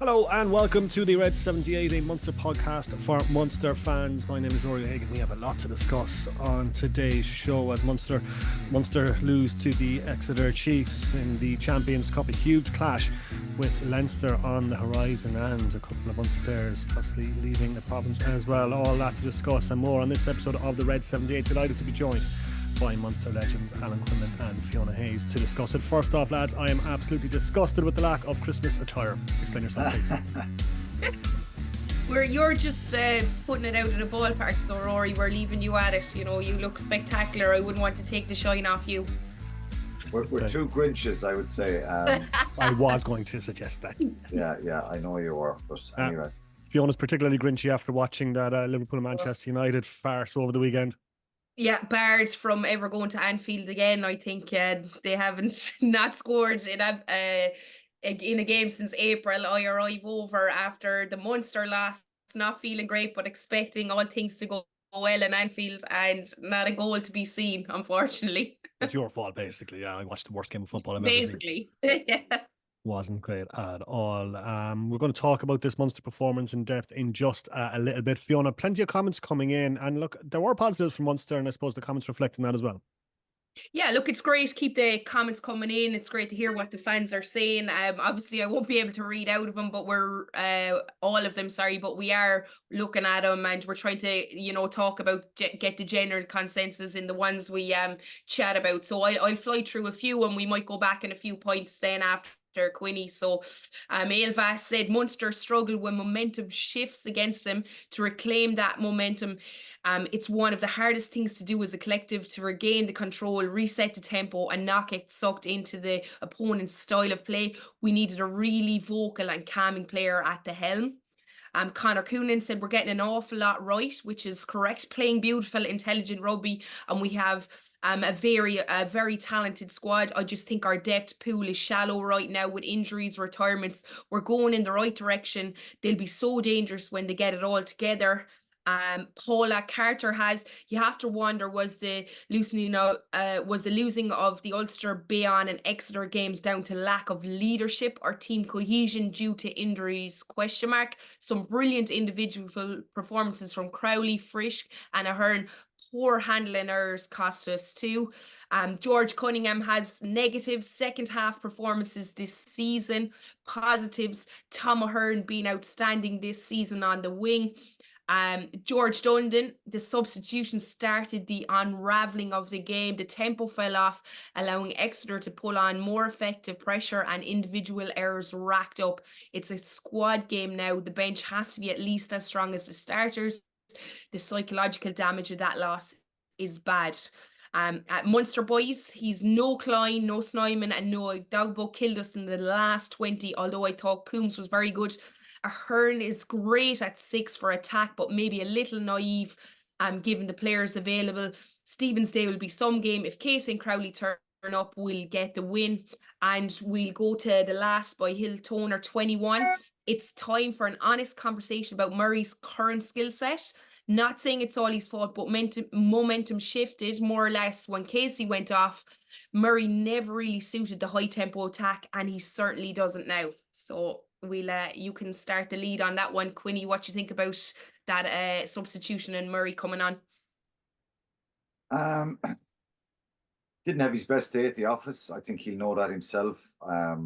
Hello and welcome to the Red 78, a Munster podcast for Munster fans. My name is Ruairi O'Hagan. We have a lot to discuss on today's show as Munster lose to the Exeter Chiefs in the Champions Cup. A huge clash with Leinster on the horizon and a couple of Munster players possibly leaving the province as well. All that to discuss and more on this episode of the Red 78. Delighted to be joined by Munster legends Alan, Quinlan and Fiona Hayes to discuss it. First off, lads, I am absolutely disgusted with the lack of Christmas attire. Explain yourself, please. You're just putting it out at a ballpark, so Rory, we're leaving you at it. You know, you look spectacular. I wouldn't want to take the shine off you. We're two Grinches, I would say. I was going to suggest that. Yeah, I know you were, but anyway. Fiona's particularly grinchy after watching that Liverpool and Manchester United farce over the weekend. Yeah, barred from ever going to Anfield again. I think they haven't not scored in a game since April. I arrive over after the Munster loss, not feeling great, but expecting all things to go well in Anfield, and not a goal to be seen, unfortunately. It's your fault, basically. Yeah, I watched the worst game of football I've ever seen. Yeah. Wasn't great at all. We're going to talk about this Munster performance in depth in just a little bit. Fiona, plenty of comments coming in, and look, there were positives from Munster, and I suppose the comments reflecting that as well. Yeah, look, it's great. Keep the comments coming in. It's great to hear what the fans are saying. Obviously, I won't be able to read out of them, but we're all of them. Sorry, but we are looking at them, and we're trying to, talk about get the general consensus in the ones we chat about. So I'll fly through a few, and we might go back in a few points then after Quinny. So Elvas said Munster struggle when momentum shifts against them to reclaim that momentum. It's one of the hardest things to do as a collective, to regain the control, reset the tempo and not get sucked into the opponent's style of play. We needed a really vocal and calming player at the helm. Conor Quinlan said we're getting an awful lot right, which is correct. Playing beautiful, intelligent rugby, and we have a very talented squad. I just think our depth pool is shallow right now with injuries, retirements. We're going in the right direction. They'll be so dangerous when they get it all together. Paula Carter you have to wonder, was the losing of the Ulster, Bayonne and Exeter games down to lack of leadership or team cohesion due to injuries? ? Some brilliant individual performances from Crowley, Frisch and Ahern. Poor handling errors cost us too. George Cunningham has negatives, second half performances this season. Positives, Tom Ahern being outstanding this season on the wing. George Dundon, the substitution started the unravelling of the game. The tempo fell off, allowing Exeter to pull on more effective pressure, and individual errors racked up. It's a squad game now. The bench has to be at least as strong as the starters. The psychological damage of that loss is bad. At Munster boys, he's no Klein, no Snyman and no Dogbo killed us in the last 20, although I thought Coombs was very good. Ahern is great at 6 for attack, but maybe a little naive given the players available. Stephen's Day will be some game. If Casey and Crowley turn up, we'll get the win. And we'll go to the last by Hill Toner 21. It's time for an honest conversation about Murray's current skill set. Not saying it's all his fault, but momentum shifted more or less when Casey went off. Murray never really suited the high tempo attack, and he certainly doesn't now. So you can start the lead on that one, Quinny. What you think about that substitution and Murray coming on? Didn't have his best day at the office. I think he'll know that himself. I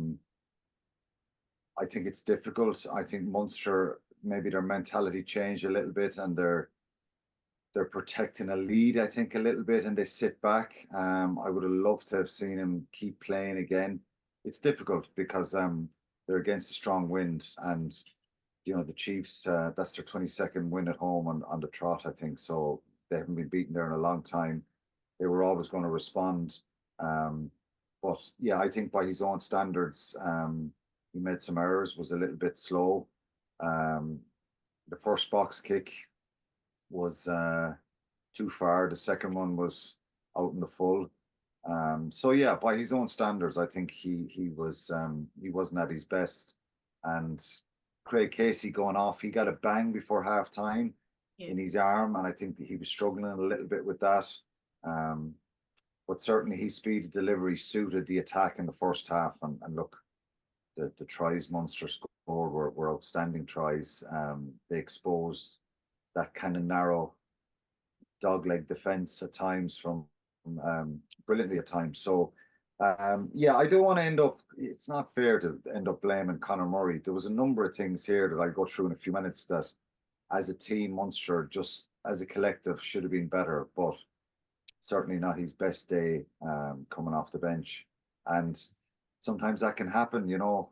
think it's difficult. I think Munster, maybe their mentality changed a little bit, and they're protecting a lead, I think, a little bit, and they sit back. I would have loved to have seen him keep playing again. It's difficult because they're against a strong wind, and the Chiefs, that's their 22nd win at home on the trot, I think. So they haven't been beaten there in a long time. They were always going to respond. But yeah, I think by his own standards, he made some errors, was a little bit slow. The first box kick was too far. The second one was out in the full. So yeah, by his own standards, I think he wasn't at his best. And Craig Casey going off, he got a bang before half time in his arm, and I think that he was struggling a little bit with that. But certainly his speed of delivery suited the attack in the first half. And look, the tries Munster scored were outstanding tries. They exposed that kind of narrow dogleg defence at times from brilliantly at times. So yeah, I don't want to end up, it's not fair to end up blaming Conor Murray. There was a number of things here that I'll go through in a few minutes that as a team, Munster just as a collective should have been better, but certainly not his best day coming off the bench. And sometimes that can happen, you know,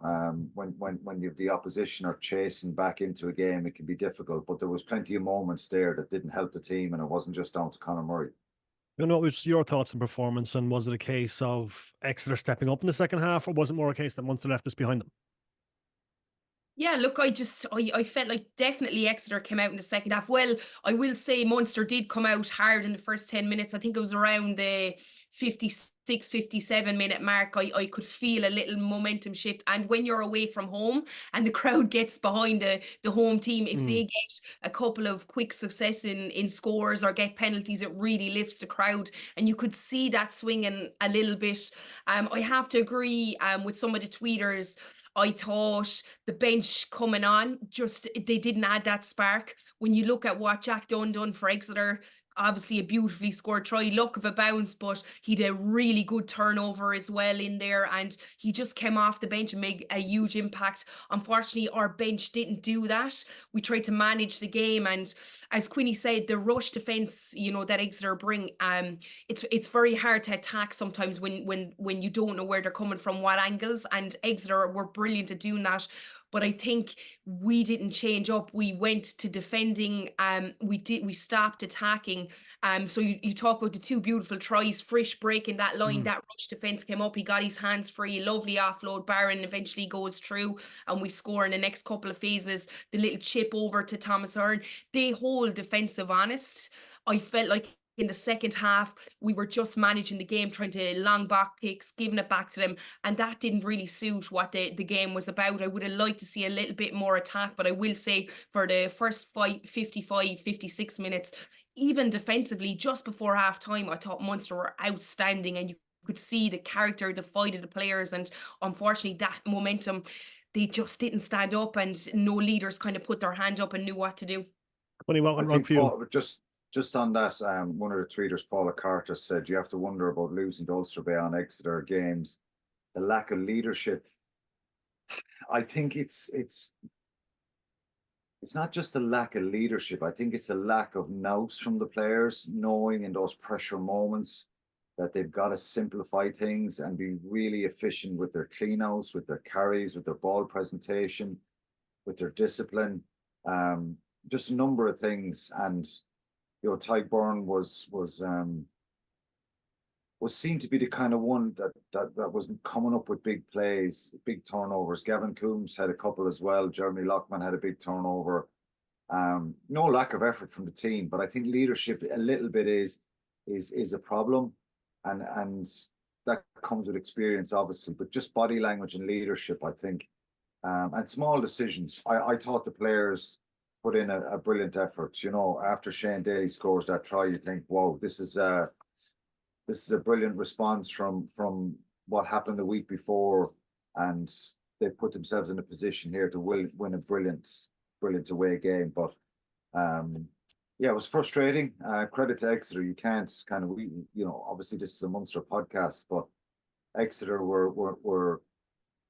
when you have the opposition are chasing back into a game, it can be difficult. But there was plenty of moments there that didn't help the team, and it wasn't just down to Conor Murray. You know, what was your thoughts on performance, and was it a case of Exeter stepping up in the second half, or was it more a case that Munster left us behind them? Yeah, look, I felt like definitely Exeter came out in the second half. Well, I will say Munster did come out hard in the first 10 minutes. I think it was around the 56, 57-minute mark. I could feel a little momentum shift. And when you're away from home and the crowd gets behind the home team, if they get a couple of quick success in scores or get penalties, it really lifts the crowd. And you could see that swinging a little bit. I have to agree with some of the tweeters. I thought the bench coming on, just they didn't add that spark. When you look at what Jack Dunn done for Exeter, obviously a beautifully scored try, luck of a bounce, but he did a really good turnover as well in there, and he just came off the bench and made a huge impact. Unfortunately, our bench didn't do that. We tried to manage the game, and as Quinny said, the rush defence, you know, that Exeter bring, it's very hard to attack sometimes when you don't know where they're coming from, what angles, and Exeter were brilliant at doing that. But I think we didn't change up. We went to defending. We stopped attacking. So you talk about the two beautiful tries, Frisch breaking that line, that rush defence came up. He got his hands free, lovely offload. Barron eventually goes through, and we score in the next couple of phases. The little chip over to Thomas Hearn. They hold defensive honest. I felt like in the second half, we were just managing the game, trying to long back kicks, giving it back to them. And that didn't really suit what the game was about. I would have liked to see a little bit more attack, but I will say for the first 55, 56 minutes, even defensively, just before half time, I thought Munster were outstanding, and you could see the character, the fight of the players. And unfortunately, that momentum, they just didn't stand up, and no leaders kind of put their hand up and knew what to do. When he went wrong for you. Just on that, one of the tweeters, Paula Carter, said you have to wonder about losing to Ulster Bay on Exeter games, the lack of leadership. I think it's not just a lack of leadership. I think it's a lack of nous from the players, knowing in those pressure moments that they've got to simplify things and be really efficient with their clean-outs, with their carries, with their ball presentation, with their discipline, just a number of things. And you know, Tyke Byrne was seen to be the kind of one that was coming up with big plays, big turnovers. Gavin Coombs had a couple as well. Jeremy Lockman had a big turnover. No lack of effort from the team, but I think leadership a little bit is a problem, and that comes with experience, obviously. But just body language and leadership, I think, and small decisions. I thought the players put in a brilliant effort. You know, after Shane Daly scores that try, you think, "Whoa, this is a brilliant response from what happened the week before," and they put themselves in a position here to win a brilliant away game. But yeah, it was frustrating. Credit to Exeter. You can't kind of, you know, obviously this is a Munster podcast, but Exeter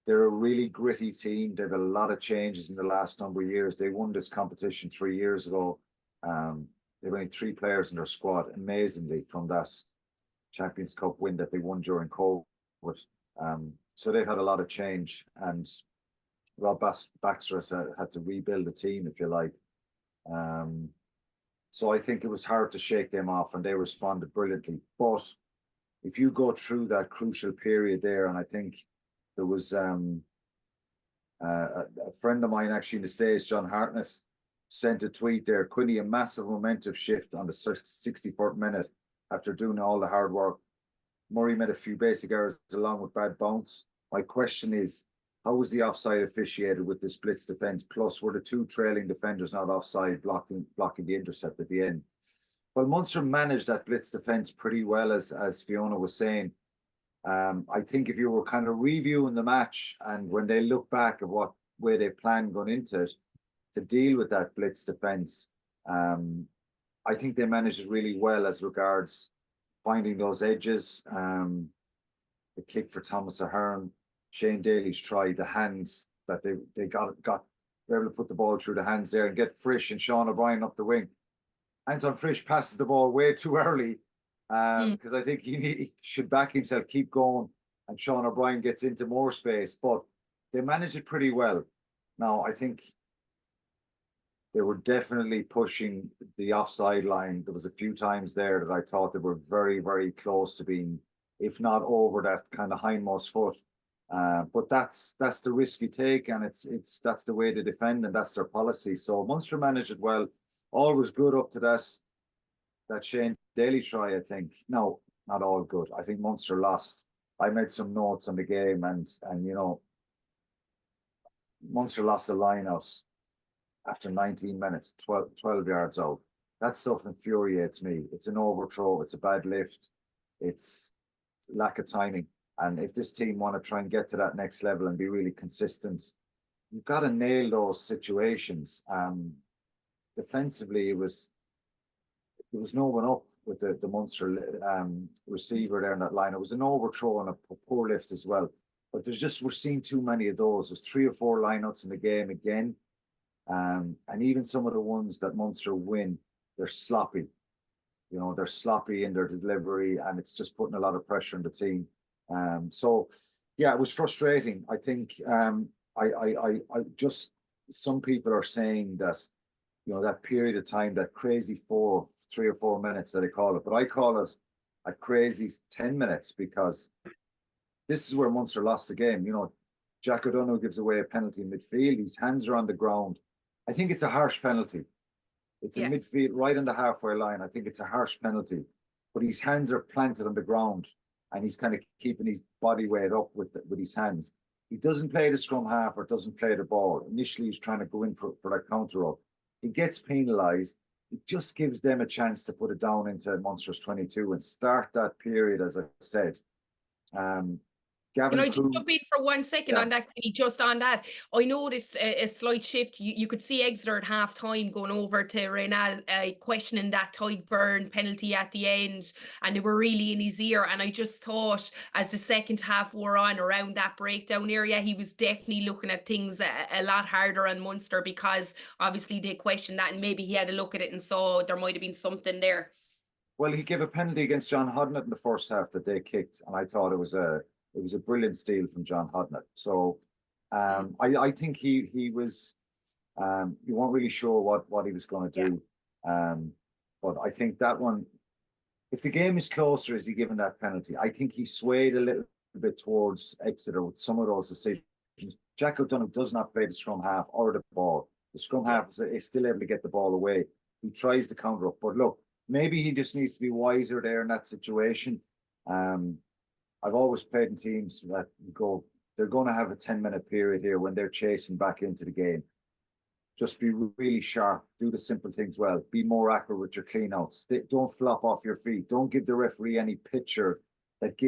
they're a really gritty team. They've had a lot of changes in the last number of years. They won this competition 3 years ago. They've only 3 players in their squad, amazingly, from that Champions Cup win that they won during COVID. So they've had a lot of change, and Rob Baxter has had to rebuild the team, if you like. So I think it was hard to shake them off, and they responded brilliantly. But if you go through that crucial period there, and I think there was a friend of mine actually in the States, John Hartnett, sent a tweet there, Quinny, a massive momentum shift on the 64th minute after doing all the hard work. Murray made a few basic errors along with bad bounce. My question is, how was the offside officiated with this blitz defence? Plus, were the 2 trailing defenders not offside, blocking the intercept at the end? Well, Munster managed that blitz defence pretty well, as Fiona was saying. I think if you were kind of reviewing the match and when they look back at what way they planned going into it to deal with that blitz defence, I think they managed it really well as regards finding those edges. The kick for Thomas Ahern, Shane Daly's try, the hands that they got were able to put the ball through the hands there and get Frisch and Sean O'Brien up the wing. Anton Frisch passes the ball way too early because I think he should back himself, keep going, and Sean O'Brien gets into more space. But they managed it pretty well. Now, I think they were definitely pushing the offside line. There was a few times there that I thought they were very, very close to being, if not over that kind of hindmost foot. But that's the risk you take, and that's the way they defend, and that's their policy. So Munster managed it well. All was good up to that Shane Daly try, I think. No, not all good. I think Munster lost. I made some notes on the game, and you know, Munster lost the line out after 19 minutes, 12 yards out. That stuff infuriates me. It's an overthrow. It's a bad lift. It's lack of timing. And if this team want to try and get to that next level and be really consistent, you've got to nail those situations. Defensively, it was no one up with the Munster receiver there in that line. It was an overthrow and a poor lift as well. But we're seeing too many of those. There's 3 or 4 lineouts in the game again. And even some of the ones that Munster win, they're sloppy. You know, they're sloppy in their delivery, and it's just putting a lot of pressure on the team. So yeah, it was frustrating. I think I just, some people are saying that, you know, that period of time, that crazy 3 or 4 minutes that I call it, but I call it a crazy 10 minutes because this is where Munster lost the game. You know, Jack O'Donoghue gives away a penalty in midfield. His hands are on the ground. I think it's a harsh penalty. It's in midfield, right on the halfway line. I think it's a harsh penalty, but his hands are planted on the ground, and he's kind of keeping his body weight up with his hands. He doesn't play the scrum half or doesn't play the ball. Initially, he's trying to go in for that counter up. He gets penalised. It just gives them a chance to put it down into Munster's 22 and start that period, as I said. Gavin, can I just jump in for 1 second on that? Just on that, I noticed a slight shift. You could see Exeter at half time going over to Reynal, questioning that Tadhg penalty at the end, and they were really in his ear. And I just thought, as the second half wore on, around that breakdown area, he was definitely looking at things a lot harder on Munster, because obviously they questioned that, and maybe he had a look at it and saw there might have been something there. Well, he gave a penalty against John Hodnett in the first half that they kicked, and I thought it was a brilliant steal from John Hodnett. So I think he was, you weren't really sure what he was going to do. But I think that one, if the game is closer, is he given that penalty? I think he swayed a little bit towards Exeter with some of those decisions. Jack O'Donoghue does not play the scrum half or the ball. The scrum half is still able to get the ball away. He tries to counter up. But look, maybe he just needs to be wiser there in that situation. I've always played in teams that they're going to have a 10-minute period here when they're chasing back into the game. Just be really sharp. Do the simple things well. Be more accurate with your clean-outs. Don't flop off your feet. Don't give the referee any picture that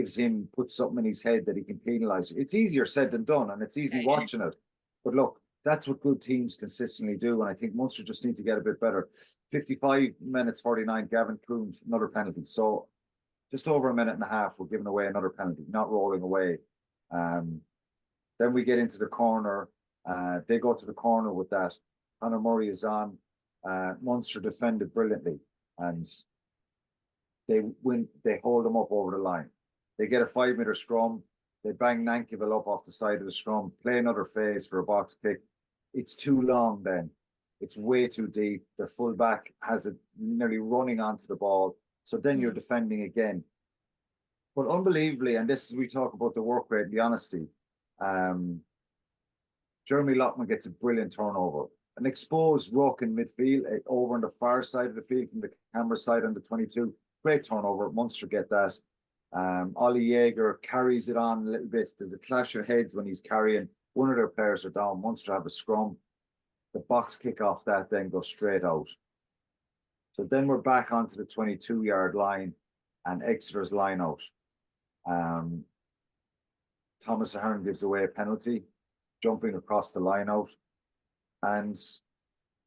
puts something in his head that he can penalise. It's easier said than done, and it's easy watching it. But look, that's what good teams consistently do, and I think Munster just need to get a bit better. 55 minutes, 49, Gavin Croons, another penalty. So just over a minute and a half, we're giving away another penalty, not rolling away. Then we get into the corner. They go to the corner with that. Conor Murray is on. Munster defended brilliantly, and they hold them up over the line. They get a 5-meter scrum. They bang Nankyville up off the side of the scrum, play another phase for a box kick. It's too long then. It's way too deep. Their fullback has it nearly running onto the ball. So then you're defending again. But unbelievably, and this is, we talk about the work rate and the honesty, Jeremy Lockman gets a brilliant turnover. An exposed ruck in midfield, over on the far side of the field from the camera side on the 22. Great turnover. Munster get that. Ollie Jaeger carries it on a little bit. There's a clash of heads when he's carrying. One of their players are down. Munster have a scrum. The box kick off that then goes straight out. So then we're back onto the 22-yard line and Exeter's line out. Thomas Ahern gives away a penalty, jumping across the line out. And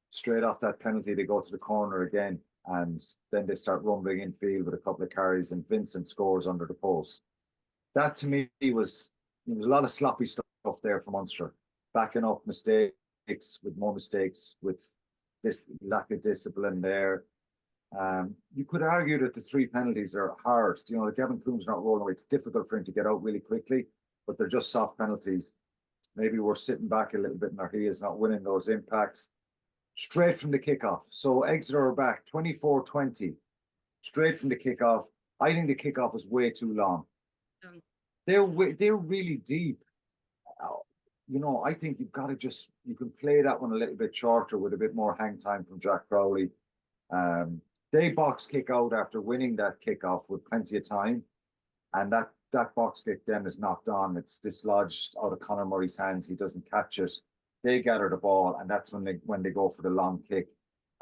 straight off that penalty, they go to the corner again. And then they start rumbling in field with a couple of carries, and Vincent scores under the post. That to me was a lot of sloppy stuff there for Munster, backing up mistakes with more mistakes, with this lack of discipline there. You could argue that the 3 penalties are hard. You know, Gavin Coombs not rolling away. It's difficult for him to get out really quickly, but they're just soft penalties. Maybe we're sitting back a little bit in our heels, not winning those impacts. Straight from the kickoff. So Exeter are back 24-20, straight from the kickoff. I think the kickoff was way too long. They're really deep. You know, I think you've got to you can play that one a little bit shorter with a bit more hang time from Jack Crowley. They box kick out after winning that kickoff with plenty of time, and that box kick then is knocked on. It's dislodged out of Conor Murray's hands. He doesn't catch it. They gather the ball, and that's when they go for the long kick.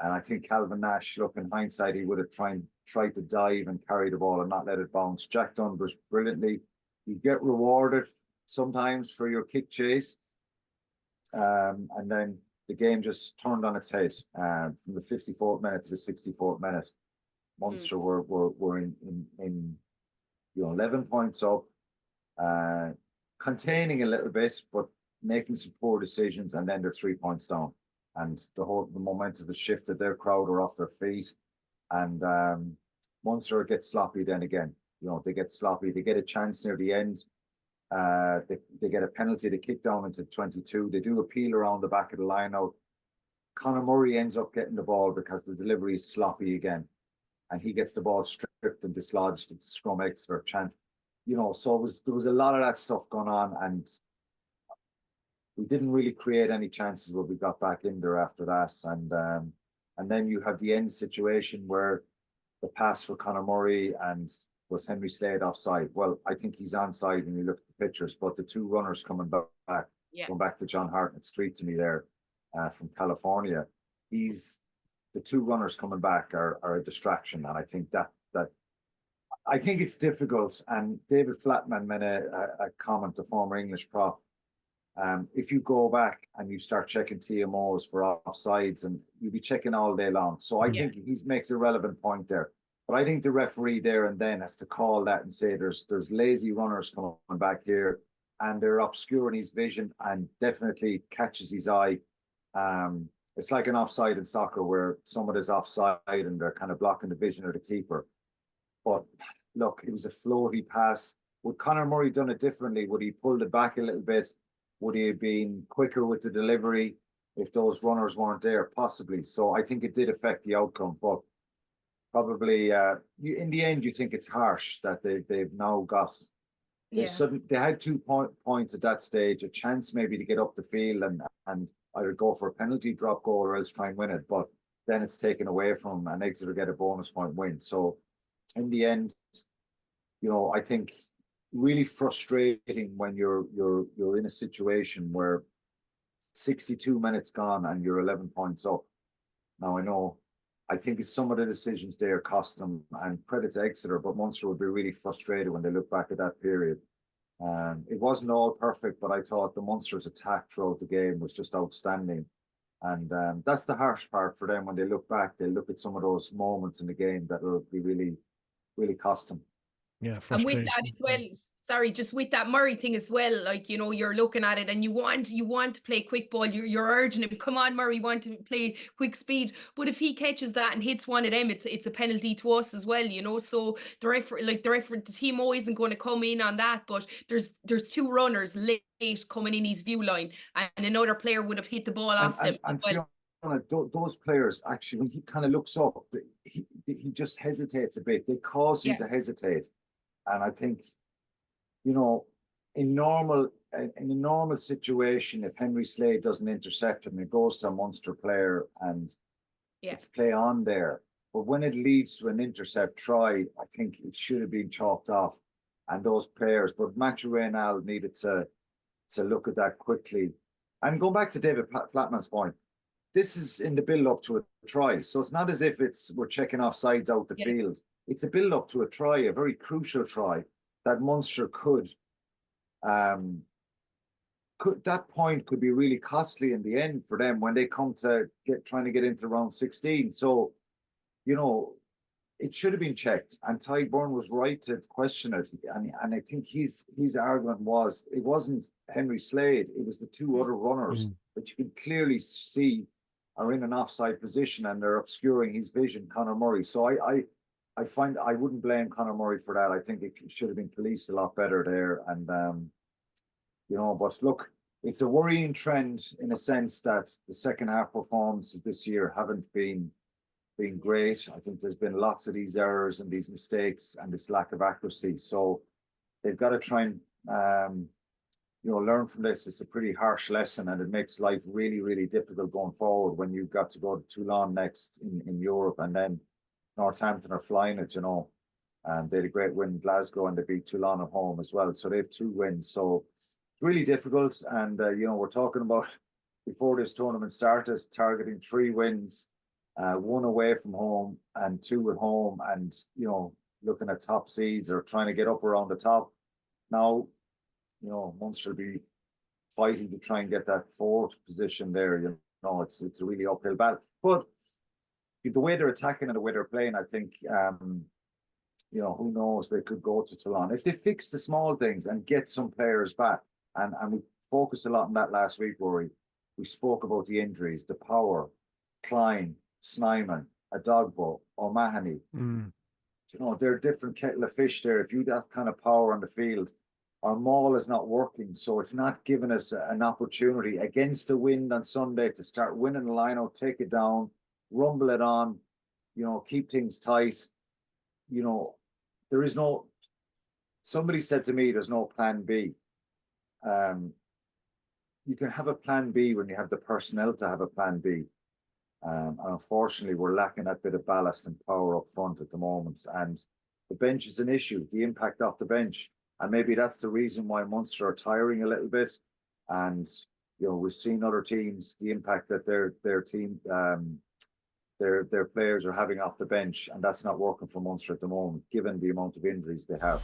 And I think Calvin Nash, look, in hindsight, he would have tried to dive and carry the ball and not let it bounce. Jack done was brilliantly. You get rewarded sometimes for your kick chase. And then the game just turned on its head from the 54th minute to the 64th minute. Munster were in 11 points up, containing a little bit, but making some poor decisions, and then they're 3 points down. And the momentum has shifted. Their crowd are off their feet, and Munster gets sloppy then again. You know, they get sloppy. They get a chance near the end. They get a penalty. They kick down into 22. They do a peel around the back of the line out. Conor Murray ends up getting the ball because the delivery is sloppy again, and he gets the ball stripped and dislodged. It's scrum Exeter chant. You know, so there was a lot of that stuff going on, and we didn't really create any chances when we got back in there after that. And then you have the end situation where the pass for Conor Murray, and was Henry Slade offside? Well, I think he's onside when you look at the pictures, but the 2 runners coming back, going back to John Hartnett's street to me there from California, the 2 runners coming back are a distraction. And I think that I think it's difficult. And David Flatman made a comment, the former English prop. If you go back and you start checking TMOs for offsides, and you'll be checking all day long. So I think he makes a relevant point there. But I think the referee there and then has to call that and say there's lazy runners coming back here, and they're obscuring his vision, and definitely catches his eye. It's like an offside in soccer where someone is offside and they're kind of blocking the vision of the keeper. But look, it was a floaty pass. Would Conor Murray done it differently? Would he pulled it back a little bit? Would he have been quicker with the delivery if those runners weren't there? Possibly. So I think it did affect the outcome, but probably in the end, you think it's harsh that they've now got. They had 2 points at that stage, a chance maybe to get up the field and either go for a penalty drop goal or else try and win it. But then it's taken away from them, and Exeter get a bonus point win. So in the end, you know, I think really frustrating when you're in a situation where 62 minutes gone and you're 11 points up. Now I think it's some of the decisions there cost them, and credit to Exeter, but Munster would be really frustrated when they look back at that period. It wasn't all perfect, but I thought the Munster's attack throughout the game was just outstanding. And that's the harsh part for them. When they look back, they look at some of those moments in the game that will be really, really cost them. Yeah, and with that as well, sorry, just with that Murray thing as well, like, you know, you're looking at it and you want to play quick ball, you're urging him, come on Murray, you want to play quick speed, but if he catches that and hits one of them, it's a penalty to us as well, you know. So the team always isn't going to come in on that, but there's 2 runners late coming in his view line, and another player would have hit the ball off them. And Fiona, those players, actually, when he kind of looks up, he just hesitates a bit. They cause him to hesitate. And I think, you know, in a normal situation, if Henry Slade doesn't intercept him, it goes to a Munster player and it's play on there. But when it leads to an intercept try, I think it should have been chalked off. And those players, but Ruairi O'Hagan needed to look at that quickly. And going back to David Flatman's point, this is in the build-up to a try. So it's not as if we're checking off sides out the field. It's a build-up to a try, a very crucial try that Munster could That point could be really costly in the end for them when they come to trying to get into round 16. So, you know, it should have been checked, and Ty Byrne was right to question it. And I think his argument was it wasn't Henry Slade, it was the two other runners that you can clearly see are in an offside position and they're obscuring his vision, Conor Murray. So I find I wouldn't blame Conor Murray for that. I think it should have been policed a lot better there. And you know, but look, it's a worrying trend in a sense that the second half performances this year haven't been great. I think there's been lots of these errors and these mistakes and this lack of accuracy. So they've got to try and you know, learn from this. It's a pretty harsh lesson, and it makes life really, really difficult going forward when you've got to go to Toulon next in Europe, and then Northampton are flying it, you know. And they had a great win in Glasgow, and they beat Toulon at home as well. So they have 2 wins. So it's really difficult. And you know, we're talking about before this tournament started, targeting 3 wins. 1 away from home and 2 at home, and you know, looking at top seeds or trying to get up around the top. Now, you know, Munster will be fighting to try and get that 4th position there. You know, it's a really uphill battle. But the way they're attacking and the way they're playing, I think, you know, who knows, they could go to Toulon if they fix the small things and get some players back. And we focused a lot on that last week, Rory. We spoke about the injuries, the power, Klein, Snyman, Adogbo, O'Mahony. You know, they're a different kettle of fish there. If you have that kind of power on the field, our maul is not working, so it's not giving us an opportunity against the wind on Sunday to start winning the line out, take it down, rumble it on, you know, keep things tight. You know, there is no, somebody said to me, there's no plan B. You can have a plan B when you have the personnel to have a plan B. And unfortunately, we're lacking that bit of ballast and power up front at the moment. And the bench is an issue, the impact off the bench. And maybe that's the reason why Munster are tiring a little bit. And, you know, we've seen other teams, the impact that their team, their players are having off the bench. And that's not working for Munster at the moment, given the amount of injuries they have.